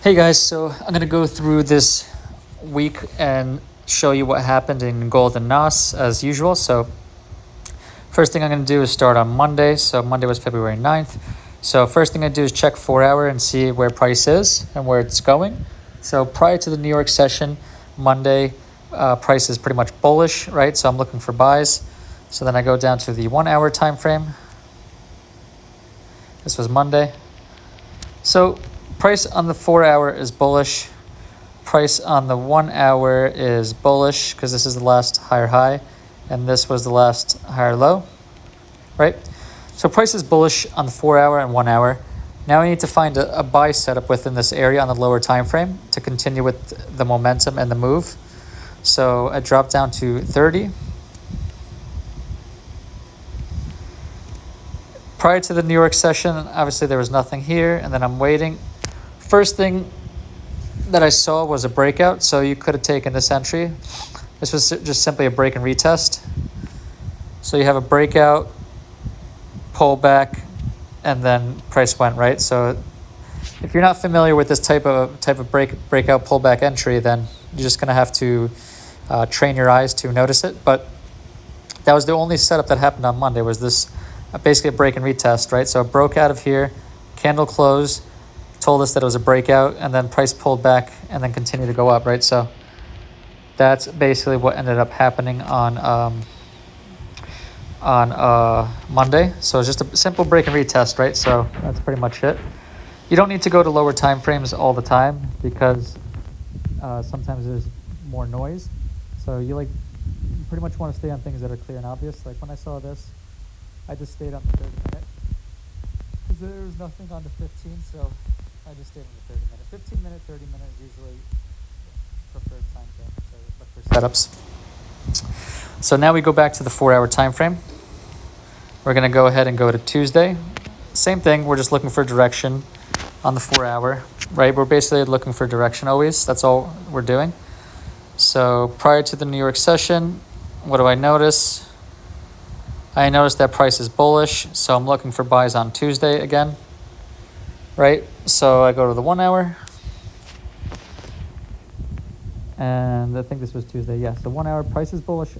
Hey guys, so I'm going to go through this week and show you what happened in Gold and NASDAQ as usual. So first thing I'm going to do is start on Monday. So Monday was February 9th. So first thing I do is check 4 hour and see where price is and where it's going. So prior to the New York session, Monday, price is pretty much bullish, right? So I'm looking for buys. So then I go down to the 1 hour time frame. This was Monday. So price on the 4 hour is bullish. Price on the 1 hour is bullish because this is the last higher high and this was the last higher low, right? So price is bullish on the 4 hour and 1 hour. Now we need to find a buy setup within this area on the lower time frame to continue with the momentum and the move. So I drop down to 30. Prior to the New York session, obviously there was nothing here, and then I'm waiting. First thing that I saw was a breakout, so you could have taken this entry. This was just simply a break and retest. So you have a breakout, pullback, and then price went, right? So if you're not familiar with this type of breakout pullback entry, then you're just gonna have to train your eyes to notice it. But that was the only setup that happened on Monday, was this basically a break and retest, right? So it broke out of here, candle close, told us that it was a breakout, and then price pulled back and then continued to go up, right? So that's basically what ended up happening on Monday. So it's just a simple break and retest, right? So that's pretty much it. You don't need to go to lower time frames all the time because sometimes there's more noise. So you pretty much want to stay on things that are clear and obvious. Like when I saw this, I just stayed on the 30 minute because there was nothing on the 15, so I just stayed on the 30 minute. 15 minute, 30 minute is usually preferred time frame for setups. So now we go back to the 4 hour time frame. We're going to go ahead and go to Tuesday. Same thing, we're just looking for direction on the 4 hour, right? We're basically looking for direction always. That's all we're doing. So prior to the New York session, what do I notice? I noticed that price is bullish, so I'm looking for buys on Tuesday again, right? So I go to the 1 hour, and I think this was Tuesday. Yes, the 1 hour price is bullish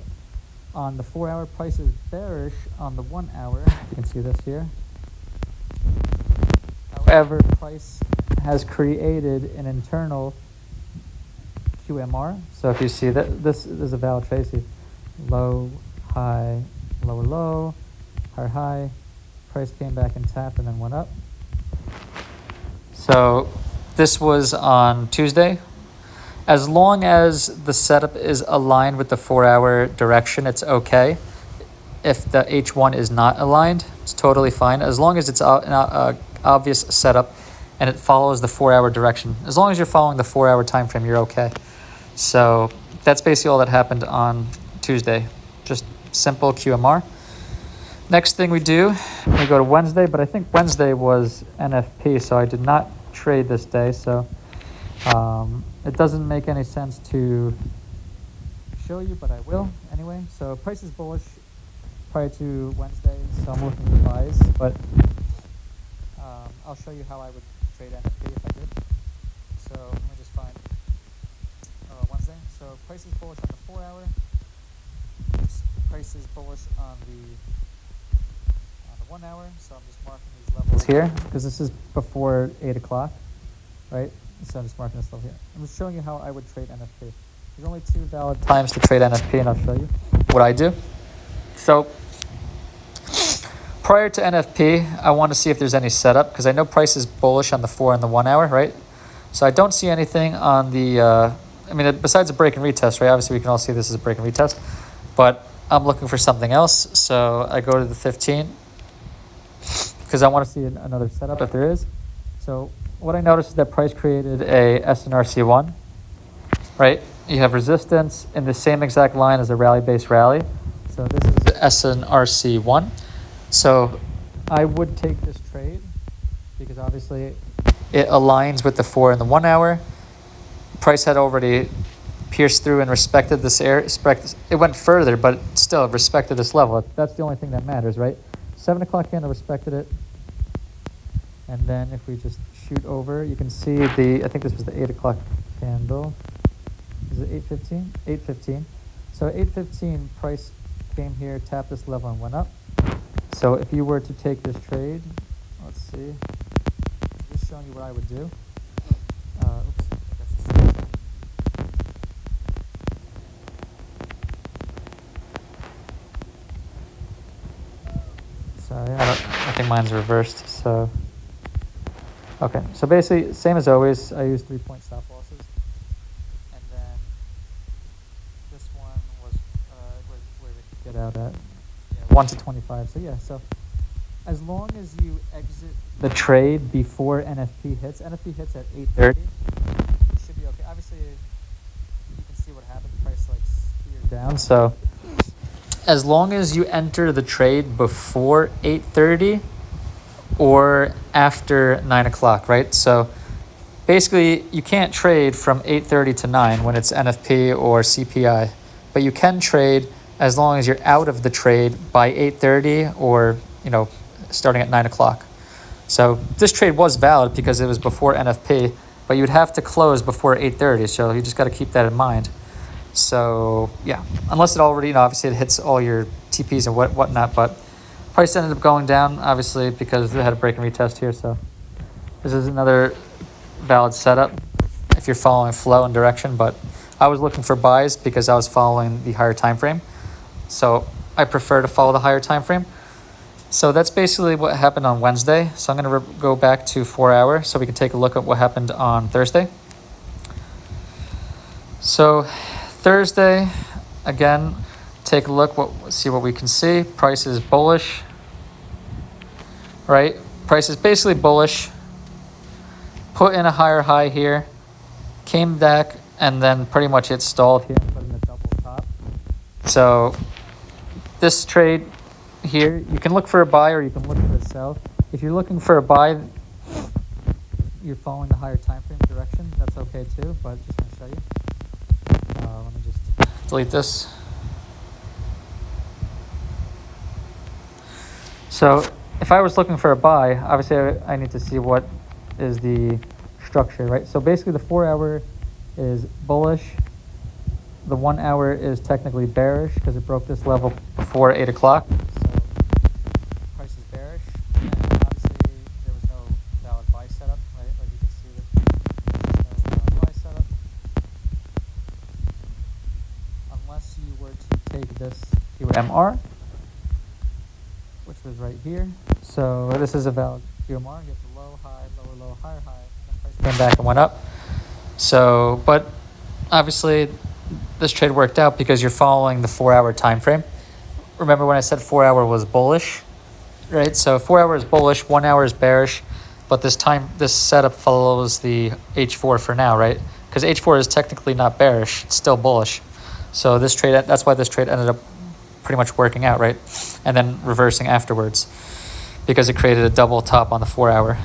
on the 4 hour, price is bearish on the 1 hour. You can see this here. However, price has created an internal QMR. So if you see that this is a valid trade, see low, high, lower low, higher high, price came back and tapped and then went up. So this was on Tuesday. As long as the setup is aligned with the 4 hour direction, it's okay. If the H1 is not aligned, it's totally fine. As long as it's an obvious setup and it follows the 4 hour direction. As long as you're following the 4 hour time frame, you're okay. So that's basically all that happened on Tuesday. Just simple QMR. Next thing we do, we go to Wednesday, but I think Wednesday was NFP, so I did not trade this day. So it doesn't make any sense to show you, but I will anyway. So price is bullish prior to Wednesday, so I'm looking for buys, but I'll show you how I would trade NFP if I did. So let me just find Wednesday. So price is bullish on the 4 hour. Price is bullish on the 1 hour, so I'm just marking these levels here because this is before 8 o'clock, right? So I'm just marking this level here. I'm just showing you how I would trade NFP. There's only 2 valid times to trade NFP, and I'll show you what I do. So prior to NFP, I want to see if there's any setup because I know price is bullish on the 4 and the 1 hour, right? So I don't see anything on the, besides a break and retest, right? Obviously, we can all see this is a break and retest, but I'm looking for something else. So I go to the 15 because I want to see another setup if there is. So what I noticed is that price created a SNRC1, right? You have resistance in the same exact line as a rally-based rally. So this is the SNRC1. So I would take this trade because obviously it aligns with the 4 and the 1 hour. Price had already pierced through and respected this area. It went further, but still respected this level. That's the only thing that matters, right? 7 o'clock candle respected it. And then if we just shoot over, you can see I think this was the 8 o'clock candle. Is it 8:15? 8:15. So 8:15, price came here, tapped this level and went up. So if you were to take this trade, let's see, just showing you what I would do. Oops, sorry, I think mine's reversed. So okay, so basically same as always. I use 3-point stop losses, and then this one was where we could get out at 1 to 25. So yeah, so as long as you exit the trade before NFP hits at 8:30, you should be okay. Obviously, you can see what happened. The price like speared down. So as long as you enter the trade before 8:30 or after 9 o'clock, right? So basically, you can't trade from 8:30 to 9 when it's NFP or CPI, but you can trade as long as you're out of the trade by 8:30 or, starting at 9 o'clock. So this trade was valid because it was before NFP, but you'd have to close before 8:30. So you just got to keep that in mind. So yeah, unless it already, obviously it hits all your TPs and whatnot, but price ended up going down, obviously, because they had a break and retest here. So this is another valid setup if you're following flow and direction, but I was looking for buys because I was following the higher time frame. So I prefer to follow the higher time frame. So that's basically what happened on Wednesday. So I'm going to go back to 4 hour so we can take a look at what happened on Thursday. So Thursday, again, take a look, see what we can see. Price is bullish, right? Price is basically bullish. Put in a higher high here, came back, and then pretty much it stalled here and put in a double top. So this trade here, you can look for a buy or you can look for a sell. If you're looking for a buy, you're following the higher time frame direction. That's okay too, but just going to show you. Let me just delete this. So if I was looking for a buy, obviously I need to see what is the structure, right? So basically the 4 hour is bullish. The 1 hour is technically bearish because it broke this level before 8 o'clock. So price is bearish. And obviously there was no valid buy setup, right? Like you can see there's no valid buy setup. Unless you were to take this QMR, which was right here. So this is a valid QMR. You get the low, high, lower, low, higher, high. And price came back and went up. So, but obviously this trade worked out because you're following the 4 hour time frame. Remember when I said 4 hour was bullish, right? So 4 hour is bullish, 1 hour is bearish, but this setup follows the H4 for now, right? Because H4 is technically not bearish, it's still bullish. So this trade, that's why this trade ended up pretty much working out, right? And then reversing afterwards because it created a double top on the 4 hour.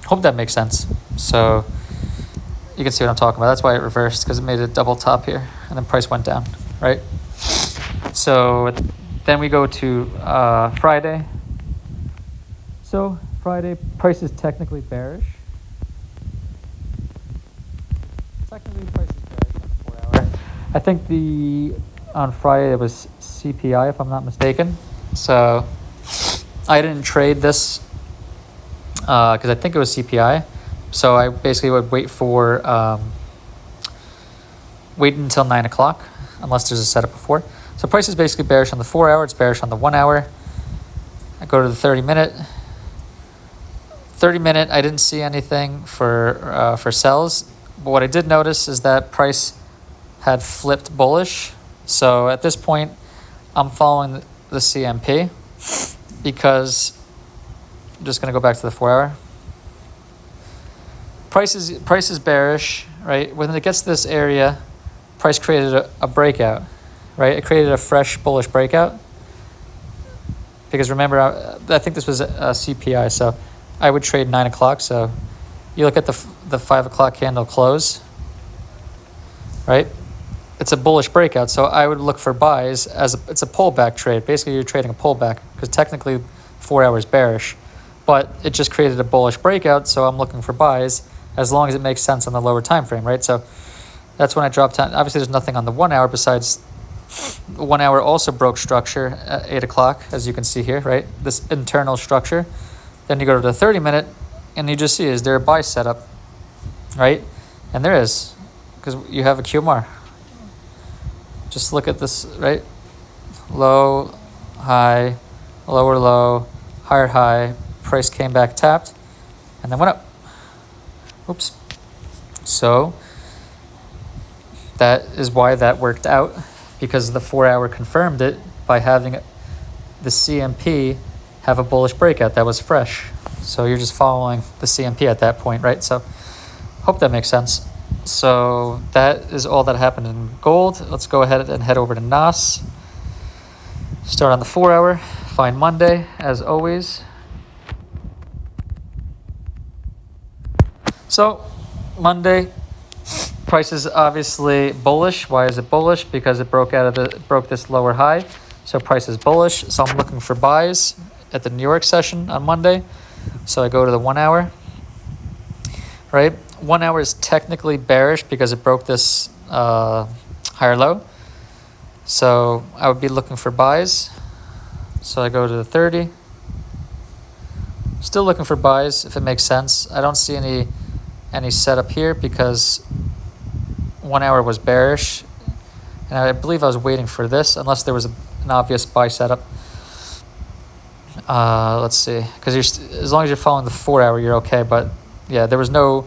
Hope that makes sense. So you can see what I'm talking about. That's why it reversed, because it made a double top here and then price went down, right? So then we go to Friday. So Friday, price is technically bearish. Technically, price is bearish on the 4 hour. I think on Friday it was CPI, if I'm not mistaken. So I didn't trade this because I think it was CPI. So I basically would wait until 9 o'clock unless there's a setup before. So price is basically bearish on the 4 hour. It's bearish on the 1 hour. I go to the 30 minute. 30 minute, I didn't see anything for sells. But what I did notice is that price had flipped bullish. So at this point, I'm following the CMP because I'm just going to go back to the 4 hour. Price is bearish, right? When it gets to this area, price created a breakout, right? It created a fresh bullish breakout. Because remember, I think this was a CPI, so I would trade 9 o'clock. So you look at the 5 o'clock candle close, right? It's a bullish breakout, so I would look for buys as it's a pullback trade. Basically, you're trading a pullback because technically 4 hours bearish. but it just created a bullish breakout, so I'm looking for buys as long as it makes sense on the lower time frame, right? So that's when I dropped down. Obviously, there's nothing on the 1 hour besides 1 hour also broke structure at 8 o'clock, as you can see here, right? This internal structure. Then you go to the 30-minute, and you just see, is there a buy setup, right? And there is, because you have a QMR. Just look at this, right? Low, high, lower low, higher high. Price came back, tapped, and then went up. Oops. So that is why that worked out, because the 4 hour confirmed it by having the CMP have a bullish breakout that was fresh. So you're just following the CMP at that point, right? So hope that makes sense. So that is all that happened in gold. Let's go ahead and head over to NAS. Start on the 4 hour, find Monday as always. So Monday, price is obviously bullish. Why is it bullish? Because it broke this lower high. So price is bullish. So I'm looking for buys at the New York session on Monday. So I go to the 1 hour, right? 1 hour is technically bearish because it broke this higher low. So I would be looking for buys. So I go to the 30. Still looking for buys if it makes sense. I don't see any setup here because 1 hour was bearish, and I believe I was waiting for this unless there was an obvious buy setup. Let's see, because as long as you're following the 4 hour, you're okay. But yeah, there was no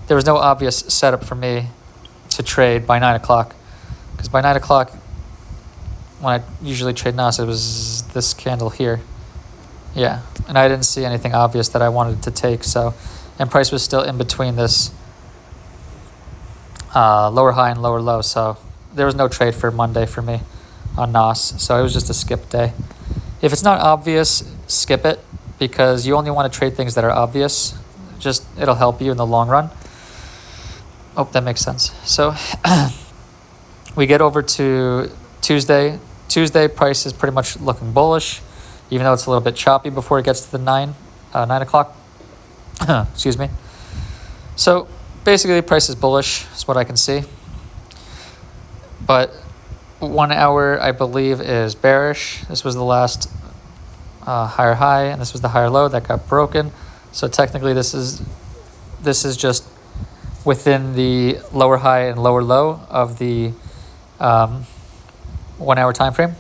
obvious setup for me to trade by 9 o'clock, because by 9 o'clock, when I usually trade NAS, it was this candle here. Yeah, and I didn't see anything obvious that I wanted to take. So, and price was still in between this lower high and lower low. So there was no trade for Monday for me on NAS. So it was just a skip day. If it's not obvious, skip it, because you only want to trade things that are obvious. Just, it'll help you in the long run. Hope that makes sense. So we get over to Tuesday. Tuesday price is pretty much looking bullish, even though it's a little bit choppy before it gets to the 9 o'clock. Excuse me. So basically price is bullish, is what I can see. But 1 hour, I believe, is bearish. This was the last higher high, and this was the higher low that got broken. So technically this is just within the lower high and lower low of the 1 hour time frame.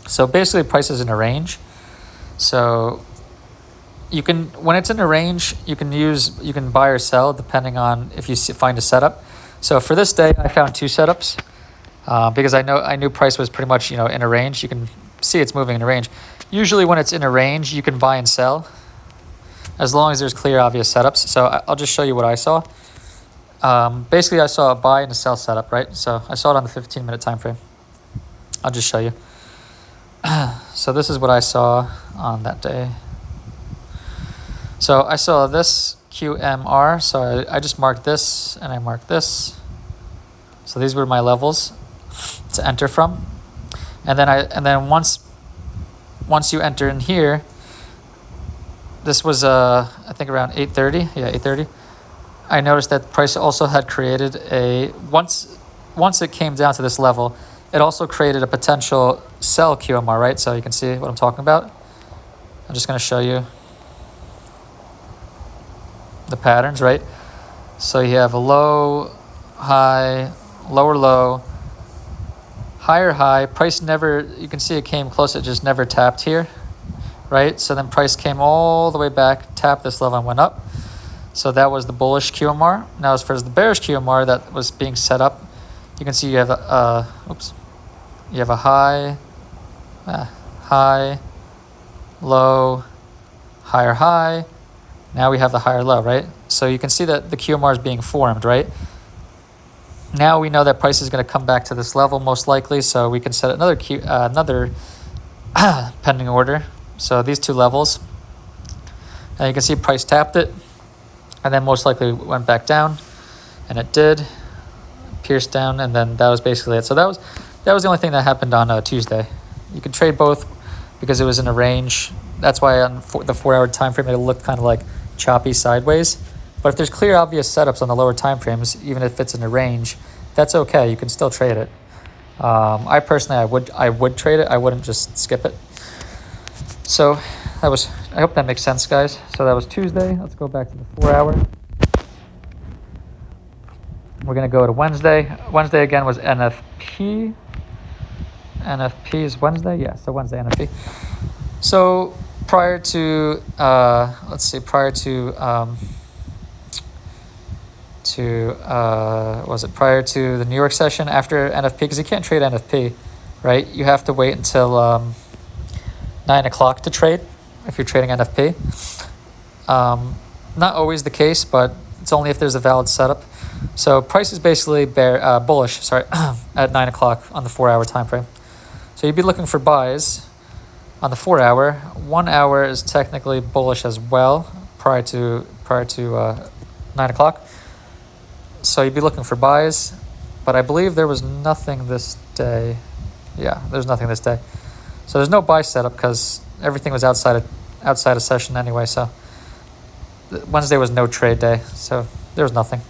So basically price is in a range. So you can, when it's in a range, you can buy or sell depending on if you find a setup. So for this day, I found two setups because I knew price was pretty much, in a range. You can see it's moving in a range. Usually when it's in a range, you can buy and sell as long as there's clear, obvious setups. So I'll just show you what I saw. Basically, I saw a buy and a sell setup, right? So I saw it on the 15-minute time frame. I'll just show you. So this is what I saw on that day. So I saw this QMR. So I just marked this and I marked this. So these were my levels to enter from. And then once you enter in here, this was I think around 8:30. Yeah, 8:30. I noticed that price also had created once it came down to this level, it also created a potential sell QMR, right? So you can see what I'm talking about. I'm just going to show you the patterns, right? So you have a low, high, lower low, higher high. Price never, you can see it came close, it just never tapped here, right? So then price came all the way back, tapped this level and went up. So that was the bullish QMR. Now as far as the bearish QMR that was being set up, you can see you have a high, high, low, higher high. Now we have the higher low, right? So you can see that the QMR is being formed, right? Now we know that price is going to come back to this level most likely, so we can set another pending order. So these two levels, and you can see price tapped it, and then most likely went back down, and it did, pierced down, and then that was basically it. So that was the only thing that happened on Tuesday. You can trade both because it was in a range, that's why on the 4-hour time frame it looked kind of like choppy sideways. But if there's clear, obvious setups on the lower time frames, even if it's in a range, that's okay. You can still trade it. I personally, I would trade it. I wouldn't just skip it. So that was, I hope that makes sense, guys. So that was Tuesday. Let's go back to the 4-hour. We're going to go to Wednesday. Wednesday again was NFP. NFP is Wednesday? Yeah, so Wednesday NFP. So prior to, prior to the New York session after NFP, because you can't trade NFP, right? You have to wait until 9 o'clock to trade if you're trading NFP. Not always the case, but it's only if there's a valid setup. So price is basically bullish, at 9 o'clock on the 4-hour time frame. So you'd be looking for buys on the 4-hour. 1 hour is technically bullish as well prior to 9 o'clock. So you'd be looking for buys, but I believe there was nothing this day. Yeah, there's nothing this day. So there's no buy setup because everything was outside of session anyway. So Wednesday was no trade day, so there was nothing.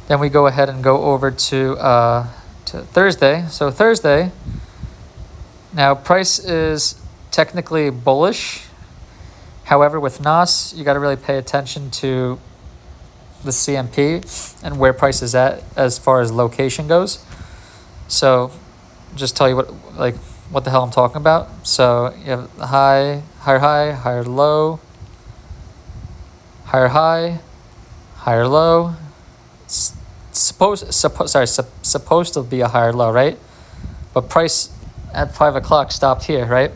Then we go ahead and go over to Thursday. So Thursday, now price is technically bullish. However, with NAS, you got to really pay attention to the CMP and where price is at as far as location goes. So just tell you what the hell I'm talking about. So you have higher high, higher low, higher high, higher low. It's supposed to be a higher low, right? But price at 5 o'clock stopped here, right?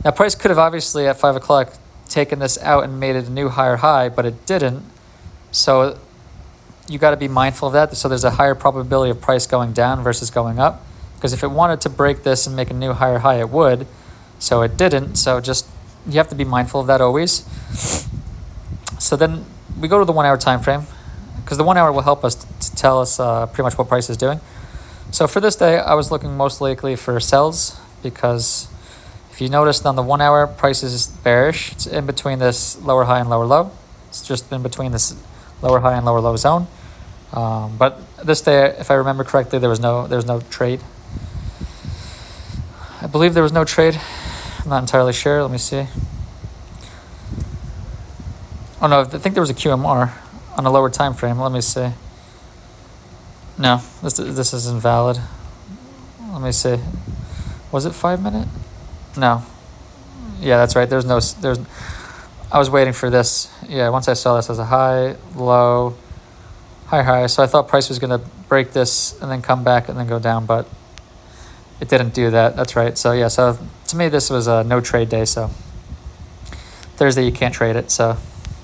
Now price could have obviously at 5 o'clock taken this out and made it a new higher high, but it didn't. So you got to be mindful of that. So there's a higher probability of price going down versus going up. Because if it wanted to break this and make a new higher high, it would. So it didn't. So just, you have to be mindful of that always. So then we go to the 1-hour time frame, because the 1 hour will help us to tell us pretty much what price is doing. So for this day, I was looking most likely for sells, because if you noticed on the 1 hour, price is bearish. It's in between this lower high and lower low. It's just in between this lower high and lower low zone. But this day, if I remember correctly, there was no trade. I believe there was no trade. I'm not entirely sure. Let me see. Oh no, I think there was a QMR on a lower time frame. Let me see. No, this is invalid. Let me see. Was it 5 minute? No. Yeah, that's right. I was waiting for this. Yeah, once I saw this as a high, low, high. So I thought price was going to break this and then come back and then go down, but it didn't do that. That's right. So yeah, so to me, this was a no trade day. So Thursday, you can't trade it. So,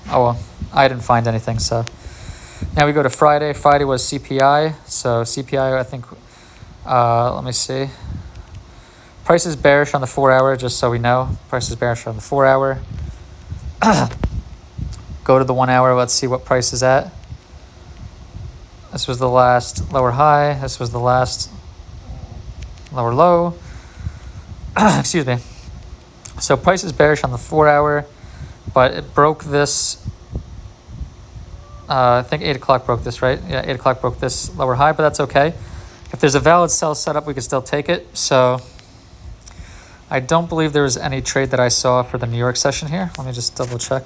oh well, I didn't find anything. So now we go to Friday. Friday was CPI. So CPI, I think, let me see. Price is bearish on the 4 hour, just so we know. Price is bearish on the 4 hour. Go to the 1 hour. Let's see what price is at. This was the last lower high. This was the last lower low. Excuse me. So price is bearish on the 4 hour, but it broke this. I think 8 o'clock broke this, right? Yeah, 8 o'clock broke this lower high, but that's okay. If there's a valid sell setup, we can still take it. So I don't believe there was any trade that I saw for the New York session here. Let me just double check.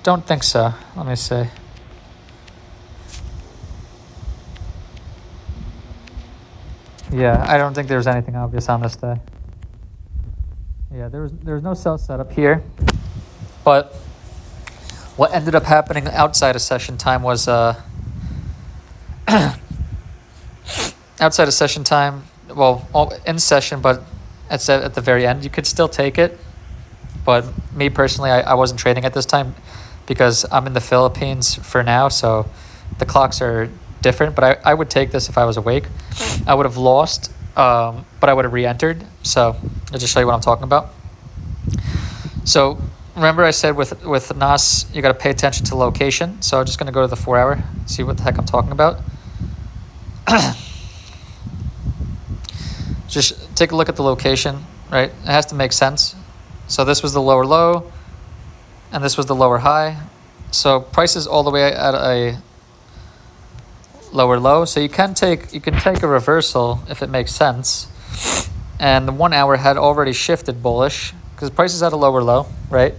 Don't think so. Let me see. Yeah, I don't think there was anything obvious on this day. Yeah, there was no sell setup here. But what ended up happening outside of session time was outside of session time, well, in session, but at the very end, you could still take it. But me personally, I wasn't trading at this time because I'm in the Philippines for now, so the clocks are different. But I would take this if I was awake. I would have lost, but I would have re-entered. So I'll just show you what I'm talking about. So remember I said with NAS, you got to pay attention to location. So I'm just going to go to the 4 hour, see what the heck I'm talking about. take a look at the location, right? It has to make sense. So this was the lower low, and this was the lower high. So price is all the way at a lower low. So you can take a reversal if it makes sense. And the 1 hour had already shifted bullish because price is at a lower low, right?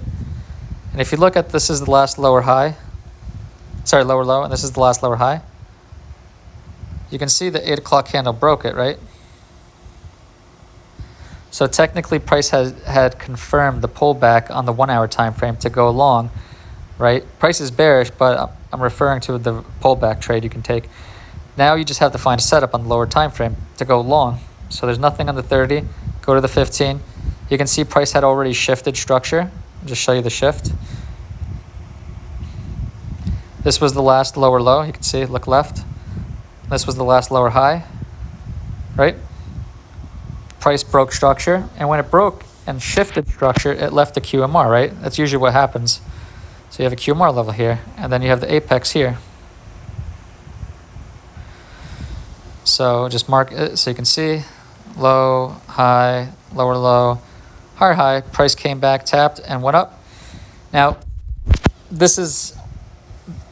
And if you look at this is the last lower high, sorry, lower low, and this is the last lower high. You can see the 8 o'clock candle broke it, right? So technically price had confirmed the pullback on the 1 hour time frame to go long, right? Price is bearish, but I'm referring to the pullback trade you can take. Now you just have to find a setup on the lower time frame to go long. So there's nothing on the 30. Go to the 15. You can see price had already shifted structure. I'll just show you the shift. This was the last lower low. You can see, look left. This was the last lower high, right? Price broke structure, and when it broke and shifted structure, it left a QMR, right? That's usually what happens. So you have a QMR level here, and then you have the apex here. So just mark it so you can see low, high, lower low, higher high. Price came back, tapped, and went up. Now, this is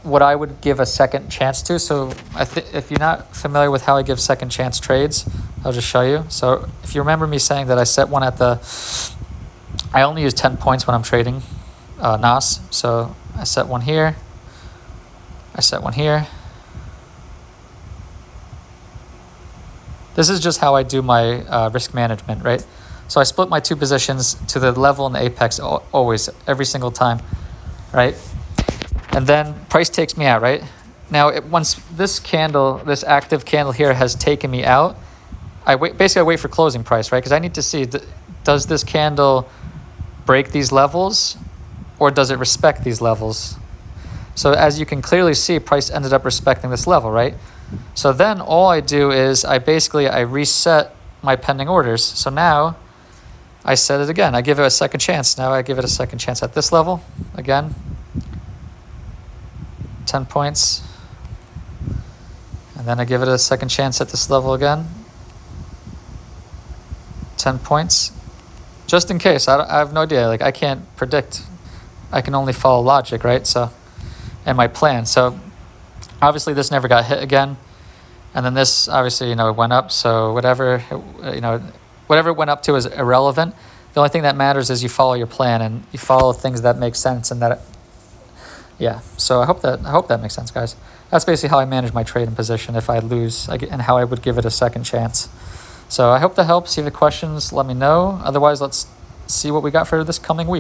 what I would give a second chance to. So if you're not familiar with how I give second chance trades, I'll just show you. So if you remember me saying that I set one at I only use 10 points when I'm trading NAS. So I set one here. I set one here. This is just how I do my risk management, right? So I split my two positions to the level and the apex always, every single time, right? And then price takes me out, right? Now, once this candle, this active candle here has taken me out, I wait for closing price, right? Because I need to see, does this candle break these levels or does it respect these levels? So as you can clearly see, price ended up respecting this level, right? So then all I do is I reset my pending orders. So now I set it again. I give it a second chance. Now I give it a second chance at this level again. 10 points. And then I give it a second chance at this level again. 10 points. Just in case. I have no idea. Like, I can't predict. I can only follow logic, right? So, and my plan. So obviously this never got hit again. And then this obviously, it went up. So whatever it went up to is irrelevant. The only thing that matters is you follow your plan and you follow things that make sense and that yeah, so I hope that makes sense, guys. That's basically how I manage my trade and position if I lose, and how I would give it a second chance. So I hope that helps. If you have questions, let me know. Otherwise, let's see what we got for this coming week.